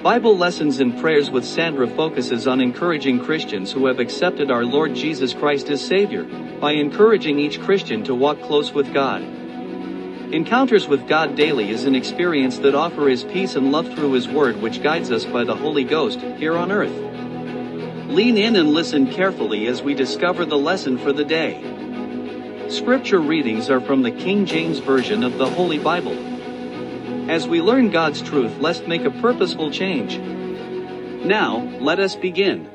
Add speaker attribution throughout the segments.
Speaker 1: Bible Lessons and Prayers with Sandra focuses on encouraging Christians who have accepted our Lord Jesus Christ as Savior, by encouraging each Christian to walk close with God. Encounters with God daily is an experience that offers His peace and love through His Word, which guides us by the Holy Ghost, here on earth. Lean in and listen carefully as we discover the lesson for the day. Scripture readings are from the King James Version of the Holy Bible. As we learn God's truth, let's make a purposeful change. Now, let us begin.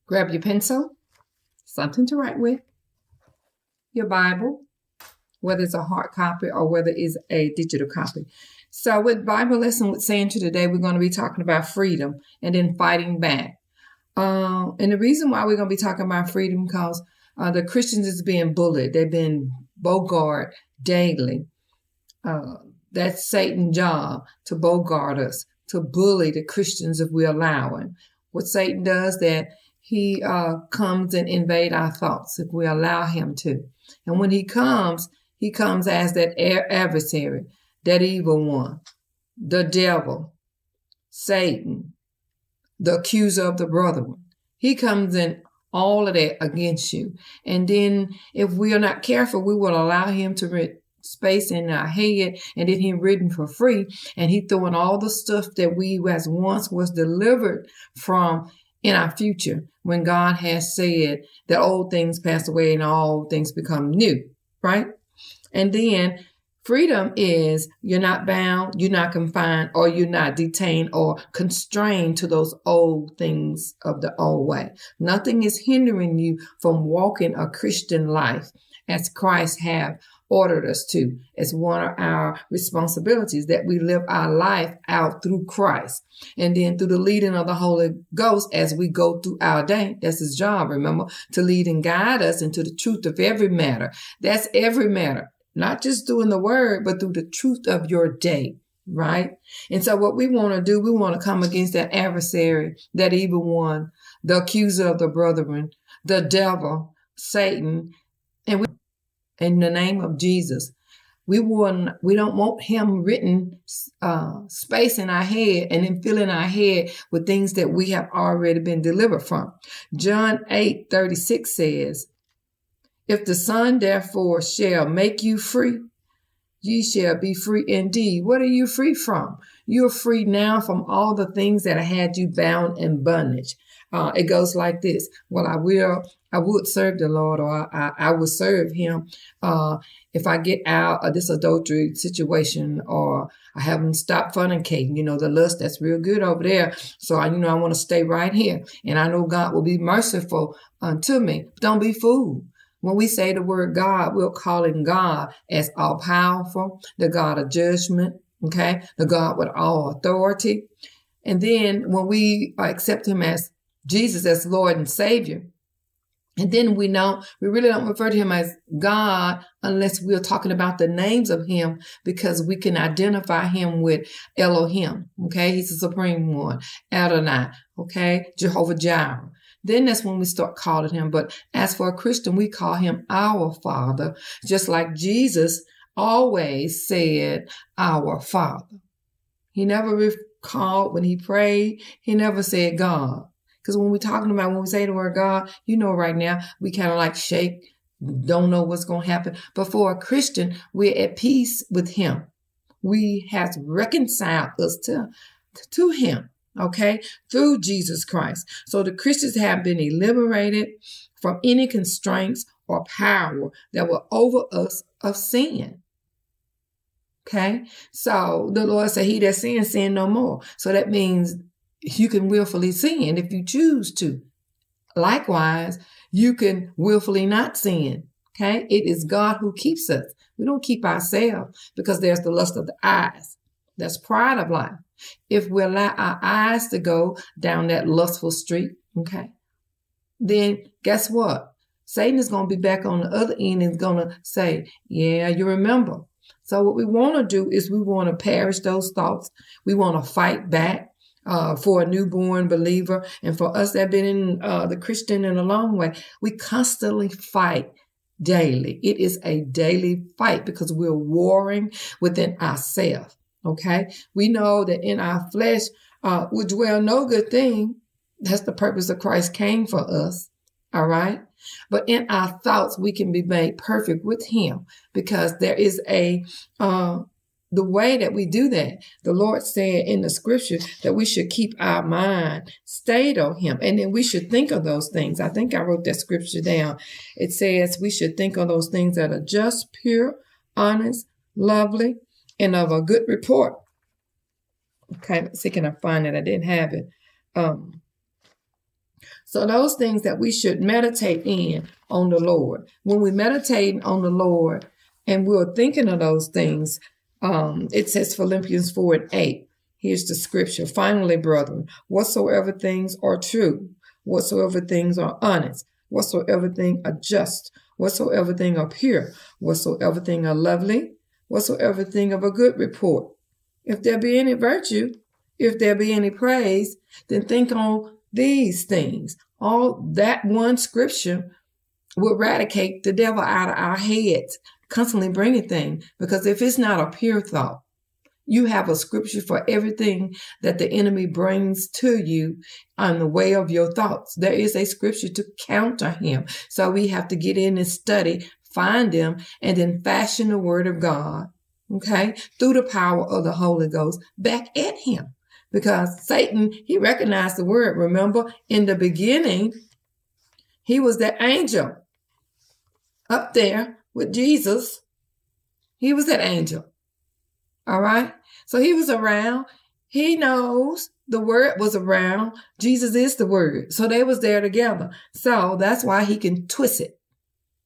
Speaker 2: Grab your pencil, something to write with, your Bible, whether it's a hard copy or whether it's a digital copy. So with Bible lesson with Sandra today, we're going to be talking about freedom and then fighting back. And the reason why we're going to be talking about freedom because the Christians is being bullied. They've been bogart daily. That's Satan's job, to bogart us, to bully the Christians if we allow him. What Satan does, that he comes and invade our thoughts if we allow him to. And when he comes as that adversary, that evil one, the devil, Satan, the accuser of the brethren. He comes in all of that against you. And then if we are not careful, we will allow him to rent space in our head, and then he written for free, and he throwing all the stuff that we as once was delivered from in our future, when God has said that old things pass away and all things become new, right? And then freedom is you're not bound, you're not confined, or you're not detained or constrained to those old things of the old way. Nothing is hindering you from walking a Christian life as Christ have ordered us to. It's one of our responsibilities that we live our life out through Christ. And then through the leading of the Holy Ghost as we go through our day. That's his job, remember, to lead and guide us into the truth of every matter. That's every matter. Not just doing the word, but through the truth of your day, right? And so what we want to do, we want to come against that adversary, that evil one, the accuser of the brethren, the devil, Satan, and we, in the name of Jesus, we don't want him written space in our head and then filling our head with things that we have already been delivered from. John 8:36 says, if the Son therefore shall make you free, ye shall be free indeed. What are you free from? You're free now from all the things that had you bound in bondage. It goes like this. Well, I would serve the Lord, or I would serve him if I get out of this adultery situation, or I haven't stopped fornicating, the lust that's real good over there. So I want to stay right here. And I know God will be merciful unto me. Don't be fooled. When we say the word God, we're calling God as all-powerful, the God of judgment, okay, the God with all authority. And then when we accept him as Jesus as Lord and Savior, and then we really don't refer to him as God unless we're talking about the names of him, because we can identify him with Elohim, okay, he's the supreme one, Adonai, okay, Jehovah Jireh. Then that's when we start calling him. But as for a Christian, we call him our Father, just like Jesus always said, our Father. He never called when he prayed. He never said God. Because when we say the word God, right now, we kind of like shake, don't know what's going to happen. But for a Christian, we're at peace with him. We have reconciled us to him. Okay, through Jesus Christ. So the Christians have been liberated from any constraints or power that were over us of sin. Okay, so the Lord said, he that sins, sin no more. So that means you can willfully sin if you choose to. Likewise, you can willfully not sin. Okay, it is God who keeps us. We don't keep ourselves, because there's the lust of the eyes. That's pride of life. If we allow our eyes to go down that lustful street, okay, then guess what? Satan is going to be back on the other end and is going to say, yeah, you remember. So what we want to do is we want to perish those thoughts. We want to fight back for a newborn believer. And for us that have been in the Christian in a long way, we constantly fight daily. It is a daily fight because we're warring within ourselves. Okay. We know that in our flesh would dwell no good thing. That's the purpose that Christ came for us. All right. But in our thoughts, we can be made perfect with him because there is the way that we do that. The Lord said in the scripture that we should keep our mind stayed on him. And then we should think of those things. I think I wrote that scripture down. It says we should think of those things that are just, pure, honest, lovely, and of a good report. Okay, let's see, can I find it? I didn't have it. So those things that we should meditate in on the Lord. When we meditate on the Lord and we're thinking of those things, it says Philippians 4:8. Here's the scripture. Finally, brethren, whatsoever things are true, whatsoever things are honest, whatsoever things are just, whatsoever things are pure, whatsoever things are lovely, whatsoever thing of a good report. If there be any virtue, if there be any praise, then think on these things. All that one scripture will eradicate the devil out of our heads, constantly bringing things. Because if it's not a pure thought, you have a scripture for everything that the enemy brings to you on the way of your thoughts. There is a scripture to counter him. So we have to get in and study, find them, and then fashion the word of God, okay, through the power of the Holy Ghost back at him. Because Satan, he recognized the word. Remember, in the beginning, he was that angel up there with Jesus. He was that angel. All right? So he was around. He knows the word was around. Jesus is the word. So they was there together. So that's why he can twist it.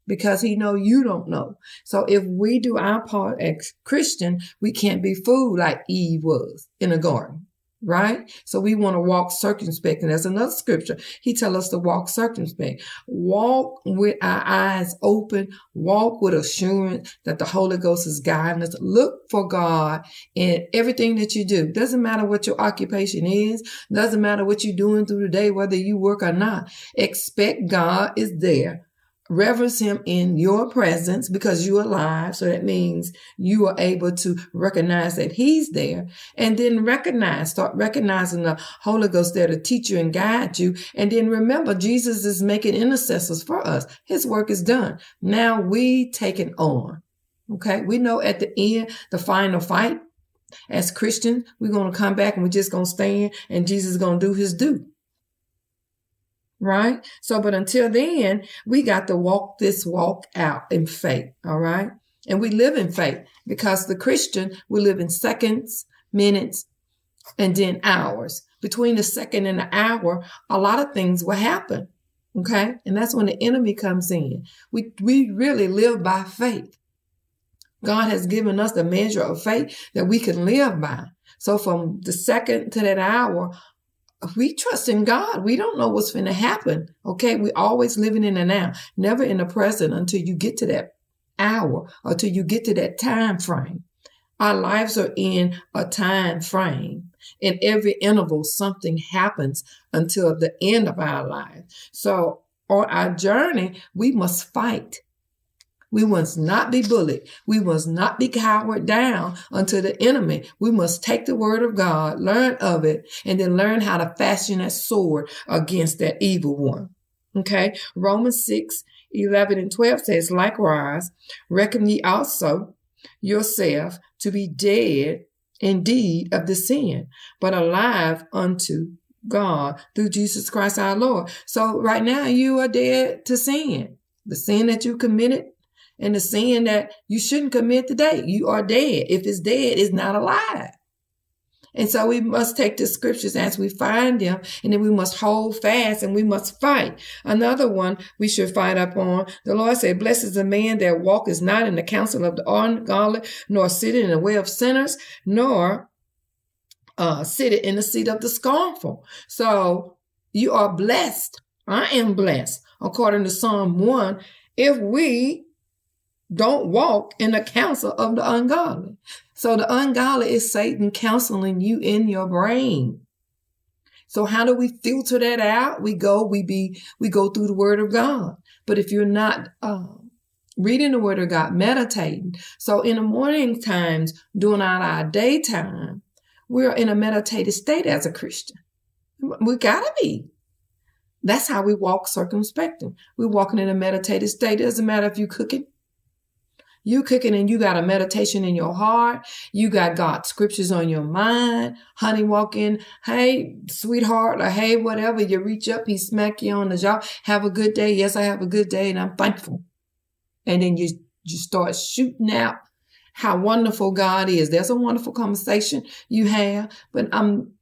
Speaker 2: Because he know you don't know. So if we do our part as Christian, we can't be fooled like Eve was in the garden. Right? So we want to walk circumspect. And there's another scripture. He tells us to walk circumspect. Walk with our eyes open. Walk with assurance that the Holy Ghost is guiding us. Look for God in everything that you do. Doesn't matter what your occupation is. Doesn't matter what you're doing through the day, whether you work or not. Expect God is there. Reverence him in your presence because you're alive. So that means you are able to recognize that he's there, and then start recognizing the Holy Ghost there to teach you and guide you. And then remember, Jesus is making intercessors for us. His work is done. Now we take it on. Okay. We know at the end, the final fight as Christians, we're going to come back and we're just going to stand and Jesus is going to do his due. Right? So, but until then, we got to walk this walk out in faith. All right? And we live in faith because the Christian, we live in seconds, minutes, and then hours. Between the second and the hour, a lot of things will happen. Okay? And that's when the enemy comes in. We really live by faith. God has given us the measure of faith that we can live by. So from the second to that hour, we trust in God. We don't know what's going to happen. Okay. We're always living in the now, never in the present until you get to that hour or till you get to that time frame. Our lives are in a time frame. In every interval, something happens until the end of our lives. So on our journey, we must fight. We must not be bullied. We must not be cowered down unto the enemy. We must take the word of God, learn of it, and then learn how to fashion that sword against that evil one. Okay. Romans 6:11-12 says, likewise, reckon ye also yourself to be dead indeed of the sin, but alive unto God through Jesus Christ our Lord. So right now you are dead to sin. The sin that you committed, and the sin that you shouldn't commit today, you are dead. If it's dead, it's not alive. And so we must take the scriptures as we find them, and then we must hold fast and we must fight. Another one we should fight upon. The Lord said, blessed is the man that walketh not in the counsel of the ungodly, nor sitteth in the way of sinners, nor sitteth in the seat of the scornful. So you are blessed. I am blessed. According to Psalm 1, if we don't walk in the counsel of the ungodly. So the ungodly is Satan counseling you in your brain. So how do we filter that out? We go through the word of God. But if you're not reading the word of God, meditating. So in the morning times, during our daytime, we're in a meditative state as a Christian. We gotta be. That's how we walk circumspectly. We're walking in a meditative state. It doesn't matter if you're cooking. You cooking and you got a meditation in your heart. You got God's scriptures on your mind. Honey walk in, hey, sweetheart, or hey, whatever. You reach up, he smack you on the jaw. Have a good day. Yes, I have a good day and I'm thankful. And then you start shooting out how wonderful God is. There's a wonderful conversation you have, but I'm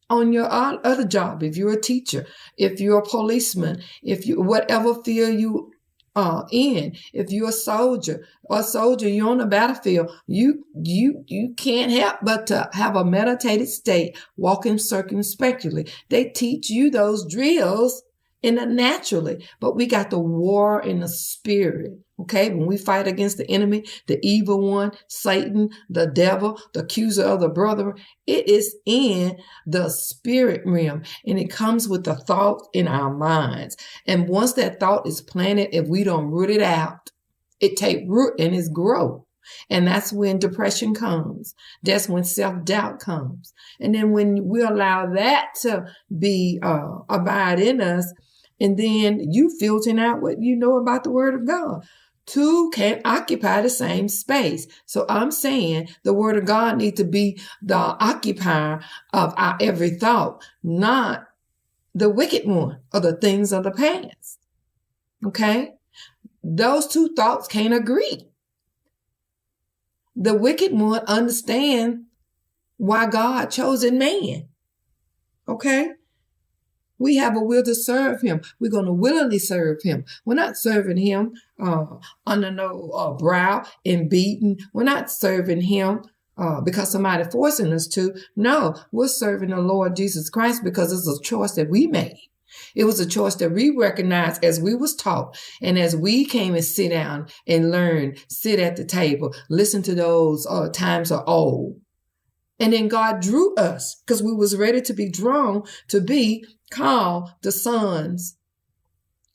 Speaker 2: on your other job. If you're a teacher, if you're a policeman, if you, whatever field you in, if you're a soldier, you're on the battlefield, you can't help but to have a meditated state, walking circumspectly. They teach you those drills in the naturally, but we got the war in the spirit. Okay, when we fight against the enemy, the evil one, Satan, the devil, the accuser of the brother, it is in the spirit realm, and it comes with the thought in our minds. And once that thought is planted, if we don't root it out, it take root and it's grow. And that's when depression comes. That's when self-doubt comes. And then when we allow that to be abide in us, and then you filtering out what you know about the word of God. Two can't occupy the same space. So I'm saying the word of God needs to be the occupier of our every thought, not the wicked one or the things of the past. Okay? Those two thoughts can't agree. The wicked one understands why God chose man. Okay? We have a will to serve him. We're going to willingly serve him. We're not serving him under no brow and beaten. We're not serving him because somebody forcing us to. No, we're serving the Lord Jesus Christ because it's a choice that we made. It was a choice that we recognized as we was taught. And as we came and sit down and learn, sit at the table, listen to those times of old. And then God drew us because we was ready to be drawn to be called the sons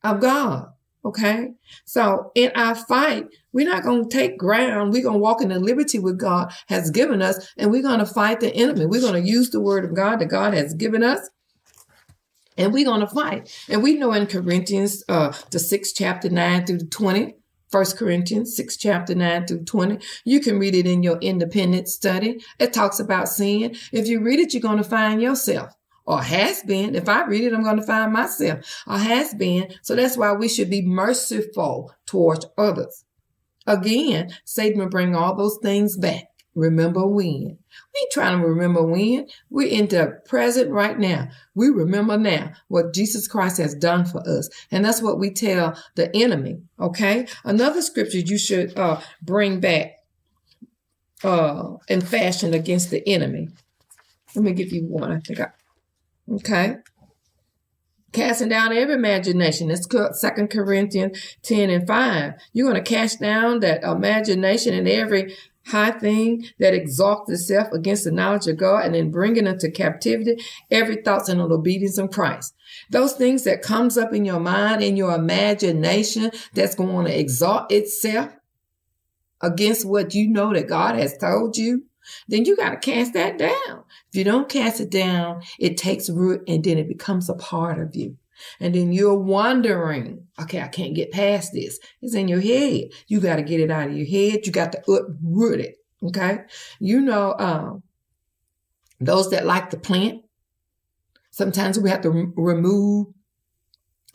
Speaker 2: of God. Okay. So in our fight, we're not going to take ground. We're going to walk in the liberty what God has given us, and we're going to fight the enemy. We're going to use the word of God that God has given us, and we're going to fight. And we know in Corinthians, the 6th chapter 9 through 20, 1 Corinthians 6, chapter 9 through 20. You can read it in your independent study. It talks about sin. If you read it, you're going to find yourself, or has been. If I read it, I'm going to find myself, or has been. So that's why we should be merciful towards others. Again, Satan will bring all those things back. Remember when. We ain't trying to remember when. We're in the present right now. We remember now what Jesus Christ has done for us. And that's what we tell the enemy. Okay. Another scripture you should bring back in fashion against the enemy. Let me give you one. I think okay. Casting down every imagination. That's 2 Corinthians 10 and 5. You're going to cast down that imagination and every high thing that exalts itself against the knowledge of God, and then bring it into captivity every thought and obedience of Christ. Those things that comes up in your mind, in your imagination, that's going to exalt itself against what you know that God has told you, then you got to cast that down. If you don't cast it down, it takes root and then it becomes a part of you. And then you're wondering, okay, I can't get past this. It's in your head. You got to get it out of your head. You got to uproot it. Okay. You know, those that like to plant, sometimes we have to remove.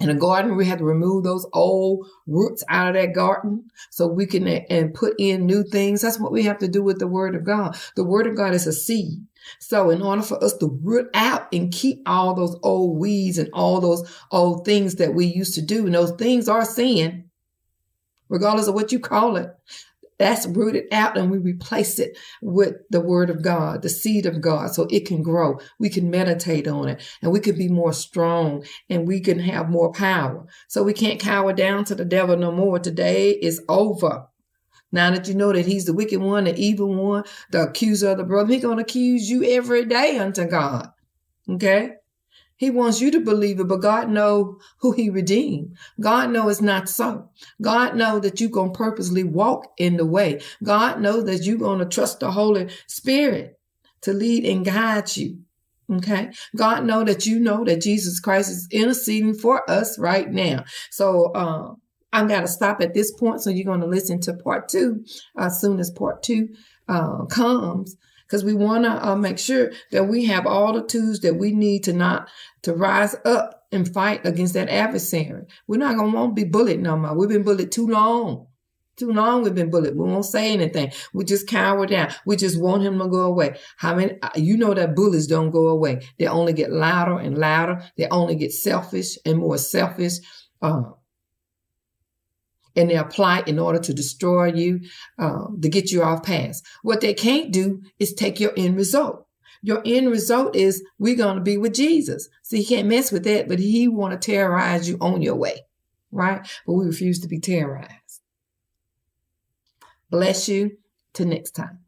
Speaker 2: In a garden, we have to remove those old roots out of that garden so we can and put in new things. That's what we have to do with the word of God. The word of God is a seed. So in order for us to root out and keep all those old weeds and all those old things that we used to do, and those things are sin, regardless of what you call it, that's rooted out, and we replace it with the word of God, the seed of God, so it can grow. We can meditate on it, and we can be more strong, and we can have more power. So we can't cower down to the devil no more. Today is over. Now that you know that he's the wicked one, the evil one, the accuser of the brother, he's going to accuse you every day unto God. Okay? He wants you to believe it, but God know who he redeemed. God know it's not so. God know that you're going to purposely walk in the way. God know that you're going to trust the Holy Spirit to lead and guide you. Okay. God know that Jesus Christ is interceding for us right now. So, I'm going to stop at this point. So you're going to listen to part 2 as soon as part 2 comes, because we want to make sure that we have all the tools that we need to rise up and fight against that adversary. We're not going to want to be bullied no more. We've been bullied too long. Too long we've been bullied. We won't say anything. We just cower down. We just want him to go away. How many, that bullies don't go away. They only get louder and louder. They only get selfish and more selfish. And they apply in order to destroy you, to get you off path. What they can't do is take your end result. Your end result is we're going to be with Jesus. So he can't mess with that, but he want to terrorize you on your way, right? But we refuse to be terrorized. Bless you. Till next time.